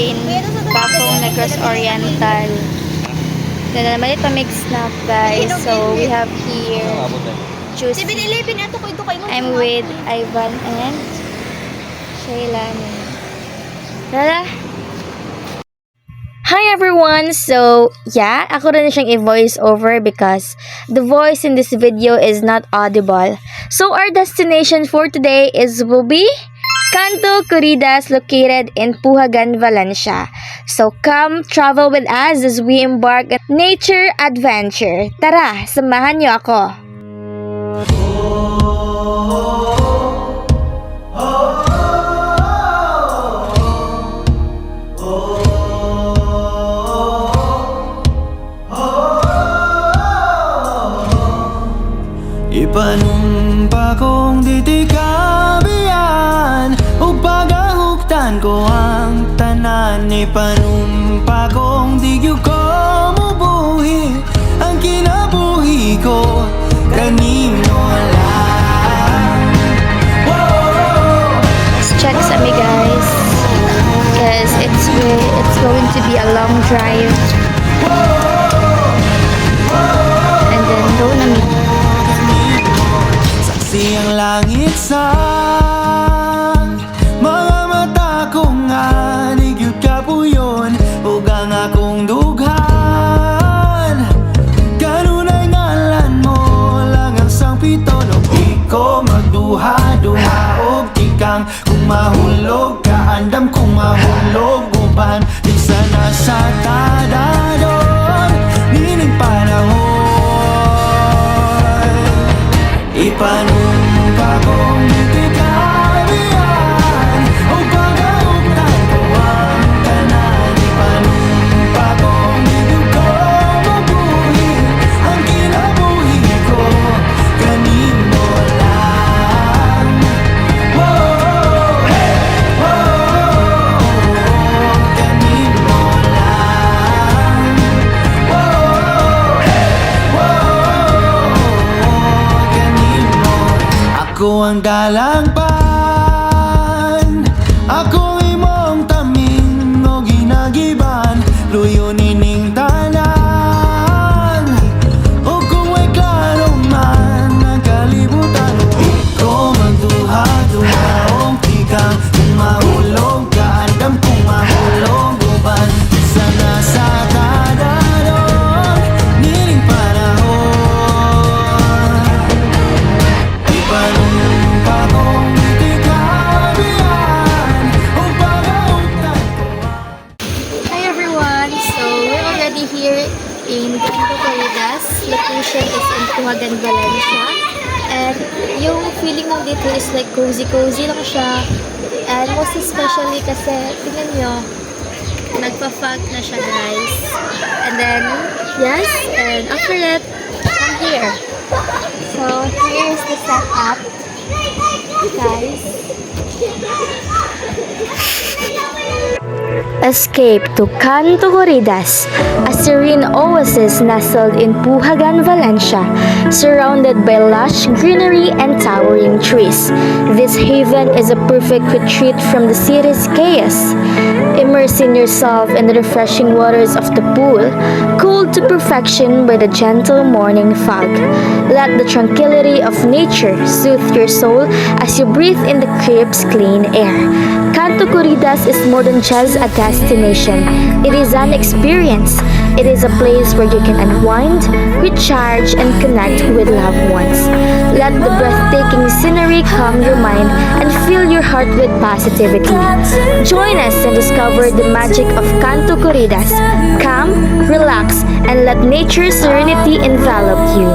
in Bacong Negros Oriental. Then naman ito mixed snap guys. So we have here juice. I'm with Ivan and Shailani. Tara! Hi everyone! So, yeah, ako rin siyang i-voice over because the voice in this video is not audible. So, our destination for today will be Canto Corridas, located in Puhagan, Valencia. So, come travel with us as we embark on nature adventure. Tara, samahan niyo ako! Ipanumpa kong ditikabian o pagahuktan ko ang tanan. Ipanumpa kong digyo ko mubuhi ang kinabuhi ko kanino lang. Let's check sa me guys because it's going to be a long drive and then go na me. Siyang langit sa mga mata kong anigyod ka po yun ug ang akong dughan kanunay ngalan mo lang ang sangpiton ug di ko magduha-duha og tikang kung mahulog ka andam kung mahulog uban di sana sa tadadon nining panahon. Ipanumpa kong ditikabian o pagahuktan ko ang tanan. Ipanumpa kong digyo ko mabuhi ang kinabuhi ko kanino lang. Kanino lang. Ako ang dalangpan, ako imong taming o ginagiban, luyo nining tanan. O kung may klaro man ang kalibutan, di ko magduha-duha o tikang kung mahulog ka andam kung mahulog uban sana sa tadadon nining panahon. Ipanumpa kong ditikabian o pagahuktan ko ang. Hi everyone! So, we're already here in Canto Corridas. Location is in Puhagan, Valencia. And yung feeling mo dito is like cozy-cozy lang siya. And most especially kasi, tingnan nyo, nagpa-fog na siya guys. And then, yes, and after that, come here. So, here is the setup, guys. Escape to Canto Corridas, a serene oasis nestled in Puhagan, Valencia, surrounded by lush greenery and towering trees. This haven is a perfect retreat from the city's chaos. Immersing yourself in the refreshing waters of the pool, cooled to perfection by the gentle morning fog. Let the tranquility of nature soothe your soul as you breathe in the crisp, clean air. Canto Corridas is more than just a destination. It is an experience. It is a place where you can unwind, recharge, and connect with loved ones. Let the breathtaking scenery calm your mind and fill your heart with positivity. Join us and discover the magic of Canto Corridas. Come, relax, and let nature's serenity envelop you.